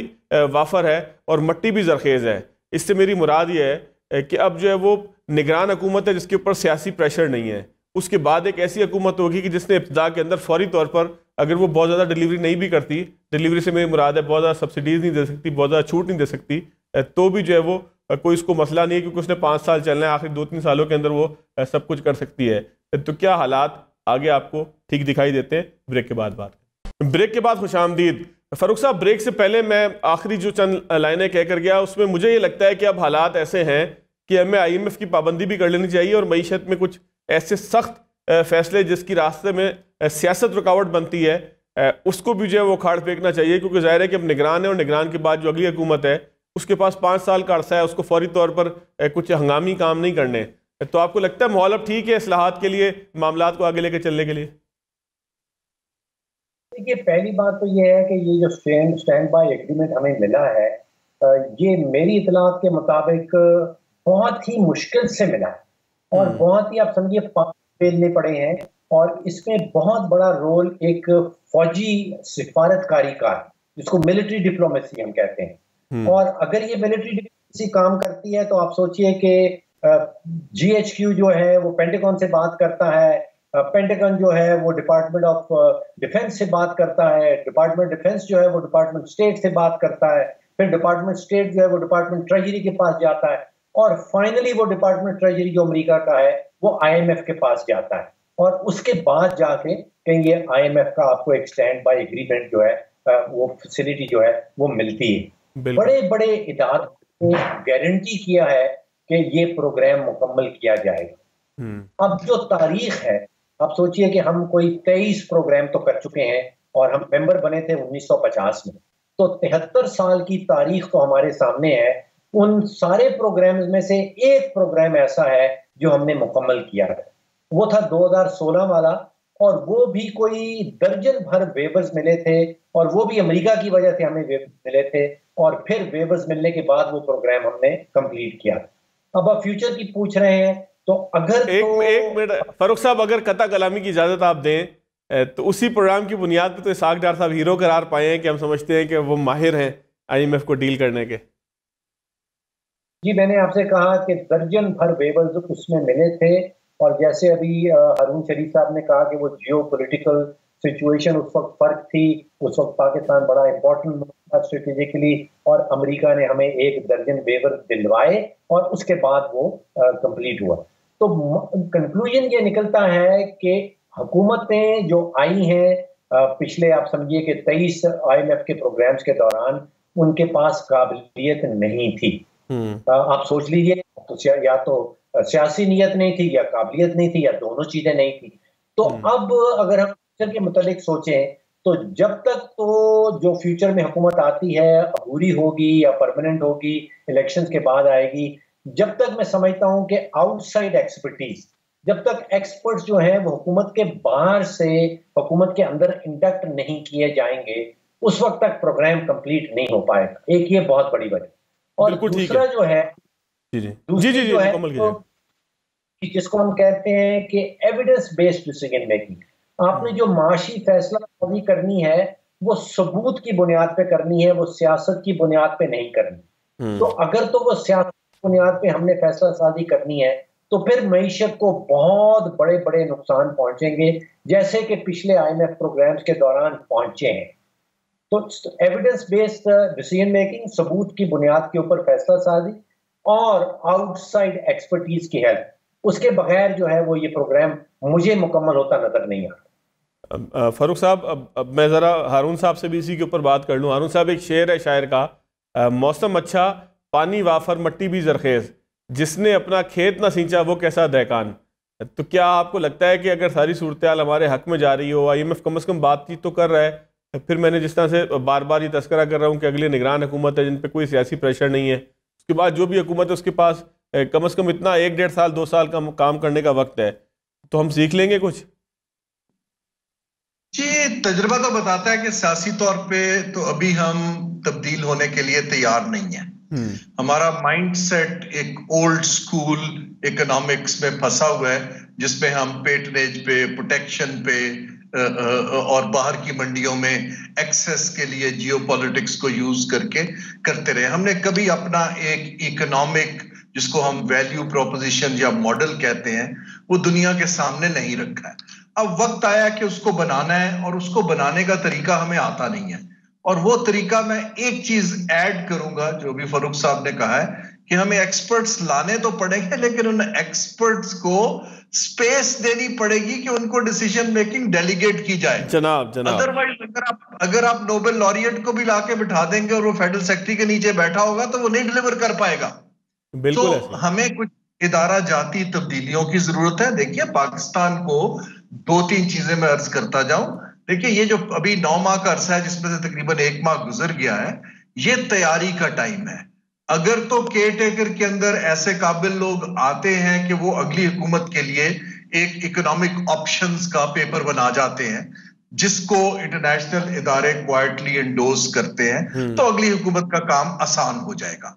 वाफर है और मट्टी भी ज़रखेज़ है। इससे मेरी मुराद ये है कि अब जो है वो निगरान हुकूमत है जिसके ऊपर सियासी प्रेशर नहीं है। उसके बाद एक ऐसी हुकूमत होगी कि जिसने इब्तिदा के अंदर फौरी तौर पर, अगर वो बहुत ज़्यादा डिलीवरी नहीं भी करती, डिलीवरी से मेरी मुराद है बहुत ज़्यादा सब्सिडीज़ नहीं दे सकती, बहुत ज़्यादा छूट नहीं दे सकती, तो भी जो है वो कोई उसको मसला नहीं है, क्योंकि उसने 5 साल चलना है, आखिरी 2-3 सालों के अंदर वो सब कुछ कर सकती है। तो क्या हालात आगे आपको ठीक दिखाई देते हैं? ब्रेक के बाद बात। ब्रेक के बाद खुशामदीद। फारूक साहब, ब्रेक से पहले मैं आखिरी जो चंद लाइनें कह कर गया, उसमें मुझे ये लगता है कि अब हालात ऐसे हैं कि हमें IMF की पाबंदी भी कर लेनी चाहिए, और मईशत में कुछ ऐसे सख्त फैसले जिसकी रास्ते में सियासत रुकावट बनती है, उसको भी जो है वो खाड़ फेंकना चाहिए, क्योंकि जाहिर है कि अब निगरान है, और निगरान के बाद जो अगली हुकूमत है उसके पास 5 साल का अरसा है, उसको फौरी तौर पर कुछ हंगामी काम नहीं करने। तो आपको लगता है माहौल अब ठीक है इस्लाहात के लिए, मामलात को आगे लेके चलने के लिए? देखिए, पहली बात तो ये है कि ये जो स्टैंड बाय एग्रीमेंट हमें मिला है, ये मेरी इतलात के मुताबिक बहुत ही मुश्किल से मिला है, और बहुत ही आप समझिए पेलने पड़े हैं, और इसमें बहुत बड़ा रोल एक फौजी सिफारतकारी का है, जिसको मिलिट्री डिप्लोमेसी हम कहते हैं। और अगर ये मिलिट्री डिप्लोमेसी काम करती है तो आप सोचिए कि GHQ जो है वो पेंटागन से बात करता है, पेंटागन जो है वो डिपार्टमेंट ऑफ डिफेंस से बात करता है, डिपार्टमेंट डिफेंस जो है वो डिपार्टमेंट स्टेट से बात करता है, फिर डिपार्टमेंट स्टेट जो है वो डिपार्टमेंट ट्रेजरी के पास जाता है, और फाइनली वो डिपार्टमेंट ट्रेजरी जो अमेरिका का है वो IMF के पास जाता है, और उसके बाद जाके कहीं ये IMF का आपको एक स्टैंड बाय एग्रीमेंट जो है वो फैसिलिटी जो है वो मिलती है। बड़े बड़े इदारों को गारंटी किया है कि ये प्रोग्राम मुकम्मल किया जाएगा। अब जो तारीख है, आप सोचिए कि हम कोई 23 प्रोग्राम तो कर चुके हैं, और हम मेंबर बने थे 1950 में, तो 73 साल की तारीख तो हमारे सामने है। उन सारे प्रोग्राम्स में से एक प्रोग्राम ऐसा है जो हमने मुकम्मल किया है, वो था 2016 वाला, और वो भी कोई दर्जन भर वेवर्स मिले थे, और वो भी अमेरिका की वजह से हमें वेवर्स मिले थे, और फिर वेवर्स मिलने के बाद वो प्रोग्राम हमने कंप्लीट किया। अब आप फ्यूचर की पूछ रहे हैं, तो अगर एक मिनट फारूक साहब, अगर कता कलामी की इजाजत आप दें, तो उसी प्रोग्राम की बुनियाद पर तो इसाक डार साहब हीरो करार पाए हैं कि हम समझते हैं कि वो माहिर हैं IMF को डील करने के। जी, मैंने आपसे कहा कि दर्जन भर वेवर्स उसमें मिले थे, और जैसे अभी हारून शरीफ साहब ने कहा कि वो जियो पोलिटिकल सिचुएशन उस वक्त फर्क थी, उस वक्त पाकिस्तान बड़ा इंपॉर्टेंट था स्ट्रेटेजिकली, और अमेरिका ने हमें 1 दर्जन वेवर दिलवाए, और उसके बाद वो कंप्लीट हुआ। तो कंक्लूजन ये निकलता है कि हुकूमतें जो आई हैं पिछले, आप समझिए कि 23 IMF के प्रोग्राम्स के दौरान, उनके पास काबिलियत नहीं थी। आप सोच लीजिए, तो या तो सियासी नीयत नहीं थी, या काबिलियत नहीं थी, या दोनों चीजें नहीं थी। तो अब अगर हम फ्यूचर के मुतालिक सोचें, तो जब तक तो जो फ्यूचर में हुकूमत आती है अधूरी होगी या परमानेंट होगी, इलेक्शंस के बाद आएगी, जब तक मैं समझता हूं कि आउटसाइड एक्सपर्टीज, जब तक एक्सपर्ट्स जो हैं वो हुकूमत के बाहर से हुकूमत के अंदर इंडक्ट नहीं किए जाएंगे, उस वक्त तक प्रोग्राम कंप्लीट नहीं हो पाएगा। एक ये बहुत बड़ी वजह। और दूसरा जो है, दूसरी जो है तो जिसको हम कहते हैं कि एविडेंस बेस्ड डिसीजन मेकिंग। आपने जो माशी फैसला अभी करनी है, वो सबूत की बुनियाद पे करनी है, वो सियासत की बुनियाद पे नहीं करनी। तो अगर तो वो सियासत की बुनियाद पे हमने फैसला साजी करनी है तो फिर मईशत को बहुत बड़े बड़े नुकसान पहुंचेंगे, जैसे कि पिछले IMF प्रोग्राम्स के दौरान पहुंचे हैं। तो एविडेंस बेस्ड डिसीजन मेकिंग, सबूत की बुनियाद के ऊपर फैसला साजी और आउटसाइड एक्सपर्टीज की हेल्प, उसके बगैर जो है वो ये प्रोग्राम मुझे मुकम्मल होता नजर नहीं आता। फारूक साहब, अब मैं ज़रा हारून साहब से भी इसी के ऊपर बात कर लूँ। हारून साहब, एक शेर है शायर का, मौसम अच्छा पानी वाफर मट्टी भी जरखेज़, जिसने अपना खेत ना सींचा वो कैसा दहकान। तो क्या आपको लगता है कि अगर सारी सूरत हमारे हक में जा रही हो, IMF कम से कम बातचीत तो कर रहा है, फिर मैंने जिस तरह से बार बार ये तस्करा कर रहा हूँ कि अगली निगरान हुकूमत है जिन पर कोई सियासी प्रेशर नहीं है, उसके बाद जो भी हुकूमत है उसके पास कम से कम इतना 1-1.5 साल 2 साल का काम करने का वक्त है, तो हम सीख लेंगे कुछ? जी, तजुर्बा तो बताता है कि सियासी तौर पे तो अभी हम तब्दील होने के लिए तैयार नहीं है। हमारा माइंडसेट एक ओल्ड स्कूल इकोनॉमिक्स में फंसा हुआ है, जिसमें हम पेटरेज पे, प्रोटेक्शन पे और बाहर की मंडियों में एक्सेस के लिए जियोपॉलिटिक्स को यूज करके करते रहे। हमने कभी अपना एक इकोनॉमिक, जिसको हम वैल्यू प्रोपोजिशन या मॉडल कहते हैं, वो दुनिया के सामने नहीं रखा है। अब वक्त आया कि उसको बनाना है, और उसको बनाने का तरीका हमें आता नहीं है। और वो तरीका, मैं एक चीज ऐड करूंगा जो भी फारूक साहब ने कहा है, कि हमें एक्सपर्ट्स लाने तो पड़ेंगे, लेकिन उन एक्सपर्ट्स को स्पेस देनी पड़ेगी कि उनको डिसीजन मेकिंग डेलीगेट की जाए। जनाब अदरवाइज अगर आप नोबेल लॉरिएट को भी लाके बिठा देंगे और वो फेडरल सेक्रेटरी के नीचे बैठा होगा तो वो नहीं डिलीवर कर पाएगा। बिल्कुल। तो हमें कुछ इदारा जाती तब्दीलियों की जरूरत है। देखिए, पाकिस्तान को 2-3 चीजें मैं अर्ज करता जाऊं। देखिए, ये जो अभी 9 माह का अरसा है, जिसमें से तकरीबन 1 माह गुजर गया है, ये तैयारी का टाइम है। अगर तो केयर टेकर के अंदर ऐसे काबिल लोग आते हैं कि वो अगली हुकूमत के लिए एक इकोनॉमिक ऑप्शंस का पेपर बना जाते हैं, जिसको इंटरनेशनल इदारे क्वाइटली एंडोर्स करते हैं, तो अगली हुकूमत का काम आसान हो जाएगा।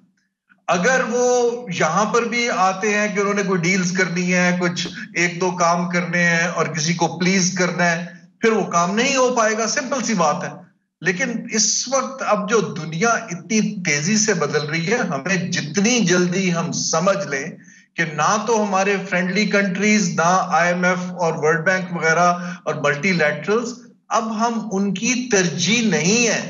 अगर वो यहां पर भी आते हैं कि उन्होंने कोई डील्स करनी है, कुछ 1-2 काम करने हैं और किसी को प्लीज करना है, फिर वो काम नहीं हो पाएगा। सिंपल सी बात है। लेकिन इस वक्त अब जो दुनिया इतनी तेजी से बदल रही है, हमें जितनी जल्दी हम समझ लें कि ना तो हमारे फ्रेंडली कंट्रीज, ना IMF और वर्ल्ड बैंक वगैरह और मल्टीलैटरल्स, अब हम उनकी तरजीह नहीं है।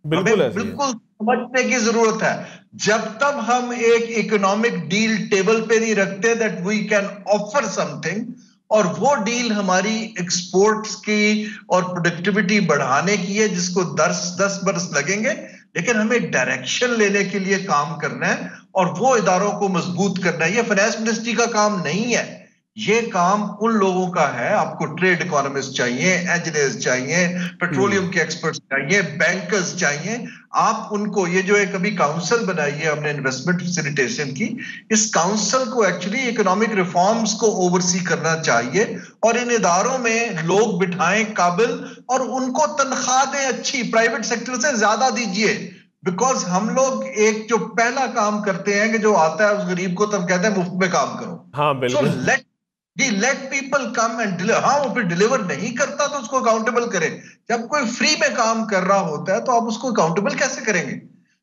बिल्कुल समझने की जरूरत है। जब तक हम एक इकोनॉमिक डील टेबल पे नहीं रखते that we can offer something, और वो डील हमारी एक्सपोर्ट्स की और प्रोडक्टिविटी बढ़ाने की है, जिसको 10 बरस लगेंगे, लेकिन हमें डायरेक्शन लेने के लिए काम करना है और वो इदारों को मजबूत करना है। ये फाइनेंस मिनिस्ट्री का काम नहीं है, ये काम उन लोगों का है। आपको ट्रेड इकोनॉमिस्ट चाहिए, इंजीनियर्स चाहिए, पेट्रोलियम के एक्सपर्ट्स चाहिए, बैंकर्स चाहिए। आप उनको, ये जो एक अभी काउंसिल बनाई है हमने इन्वेस्टमेंट फैसिलिटेशन की, इस काउंसिल को एक्चुअली इकोनॉमिक रिफॉर्म्स को ओवरसी करना चाहिए, और इन इदारों में लोग बिठाएं काबिल, और उनको तनख्वाह दें अच्छी, प्राइवेट सेक्टर से ज्यादा दीजिए। बिकॉज हम लोग एक जो पहला काम करते हैं कि जो आता है उस गरीब को तब कहते हैं मुफ्त में काम करो। हाँ, बिल्कुल। Let people come and deliver. हाँ, वो फिर डिलीवर नहीं करता तो उसको अकाउंटेबल करें। जब कोई फ्री में काम कर रहा होता है तो आप उसको अकाउंटेबल कैसे करेंगे?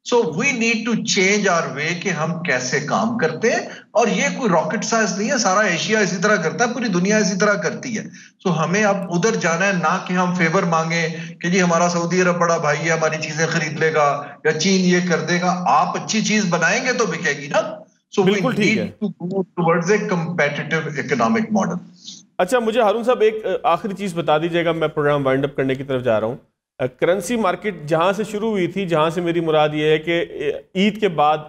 So we need to change our way कि हम कैसे काम करते हैं, और ये कोई रॉकेट साइंस नहीं है। सारा एशिया इसी तरह करता है, पूरी दुनिया इसी तरह करती है। सो हमें अब उधर जाना है, ना कि हम फेवर मांगे कि जी हमारा सऊदी अरब बड़ा भाई है, हमारी चीजें खरीद लेगा, या चीन ये कर देगा। आप अच्छी चीज बनाएंगे तो बिकेगी ना। So बिल्कुल ठीक है। to go towards a competitive economic model. अच्छा, मुझे हारून साहब एक आखिरी चीज बता दीजिएगा, मैं प्रोग्राम वाइंड अप करने की तरफ जा रहा हूँ। करेंसी मार्केट जहां से शुरू हुई थी, जहां से मेरी मुराद ये है कि ईद के बाद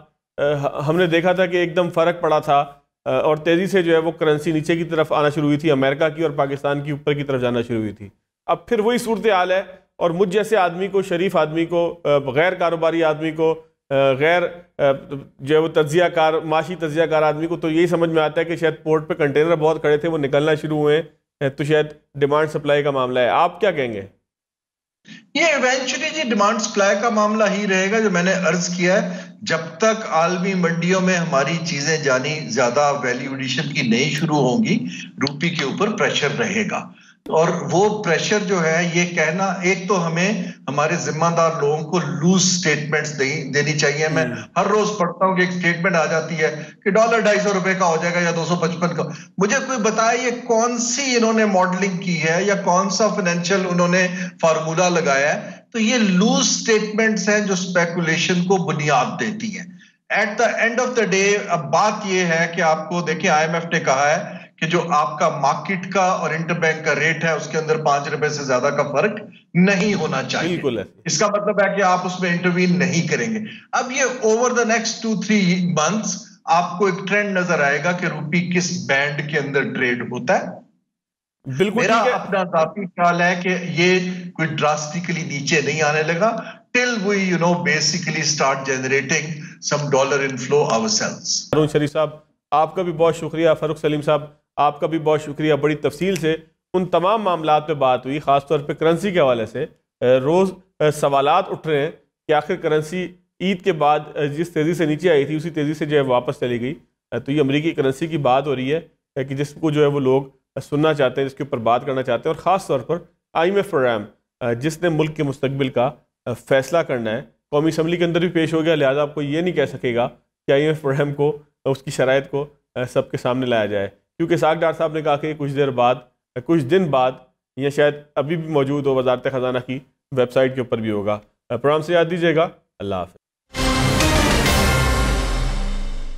हमने देखा था कि एकदम फर्क पड़ा था, और तेजी से जो है वो करेंसी नीचे की तरफ आना शुरू हुई थी, अमेरिका की और पाकिस्तान की ऊपर की तरफ जाना शुरू हुई थी। अब फिर वही सूरत हाल है, और मुझ जैसे आदमी को, शरीफ आदमी को, गैर कारोबारी आदमी को, गैर जो है वो तज्जियाकार, माशी तज्जियाकार आदमी को तो यही समझ में आता है कि शायद पोर्ट पे कंटेनर बहुत खड़े थे, वो निकलना शुरू हुए, तो शायद डिमांड सप्लाई का मामला है। आप क्या कहेंगे? ये इवेंचुअली जी डिमांड सप्लाई का मामला ही रहेगा, जो मैंने अर्ज किया है। जब तक आलमी मंडियों में हमारी चीजें जानी ज्यादा वैल्यू एडिशन की नहीं शुरू होंगी, रूपी के ऊपर प्रेशर रहेगा। और वो प्रेशर जो है, ये कहना, एक तो हमें हमारे जिम्मेदार लोगों को लूज स्टेटमेंट्स देनी चाहिए। मैं हर रोज पढ़ता हूँ कि एक स्टेटमेंट आ जाती है कि $250 का हो जाएगा या 255 का। मुझे कोई बताए ये कौन सी इन्होंने मॉडलिंग की है या कौन सा फाइनेंशियल उन्होंने फार्मूला लगाया है। तो ये लूज स्टेटमेंट्स हैं जो स्पेकुलेशन को बुनियाद देती है। At the end of the day अब बात यह है कि आपको देखिए, IMF ने कहा है कि जो आपका मार्केट का और इंटरबैंक का रेट है उसके अंदर ₹5 से ज्यादा का फर्क नहीं होना चाहिए। बिल्कुल है। इसका मतलब है कि आप उसमें इंटरवीन नहीं करेंगे। अब ये ओवर द नेक्स्ट 2-3 मंथ्स आपको एक ट्रेंड नजर आएगा कि रुपी किस बैंड के अंदर ट्रेड होता है। बिल्कुल मेरा ठीक है। अपना जाती ख्याल है कि ये कोई ड्रास्टिकली नीचे नहीं आने लगा till we basically start generating some dollar inflow ourselves. Arun Sharif sahab, आपका भी बहुत शुक्रिया। फारूक सलीम साहब, आपका भी बहुत शुक्रिया। बड़ी तफसील से उन तमाम मामलात पे बात हुई, ख़ासतौर पे करेंसी के हवाले से। रोज़ सवालात उठ रहे हैं कि आखिर करेंसी ईद के बाद जिस तेज़ी से नीचे आई थी उसी तेज़ी से जो है वापस चली गई। तो ये अमरीकी करेंसी की बात हो रही है कि जिसको जो है वो लोग सुनना चाहते हैं, जिसके ऊपर बात करना चाहते हैं। और ख़ास तौर पर IMF प्रोग्राम जिसने मुल्क के मुस्तकबिल का फैसला करना है, कौमी असम्बली के अंदर भी पेश हो गया। लिहाजा आपको ये नहीं कह सकेगा कि IMF प्रोग्राम को उसकी शराइत को सबके सामने लाया जाए, क्योंकि साग डार साहब ने कहा कि कुछ दिन बाद या शायद अभी भी मौजूद हो, वजारत ख़जाना की वेबसाइट के ऊपर भी होगा। प्रोग्राम से याद दीजिएगा। अल्लाह हाफ़िज़।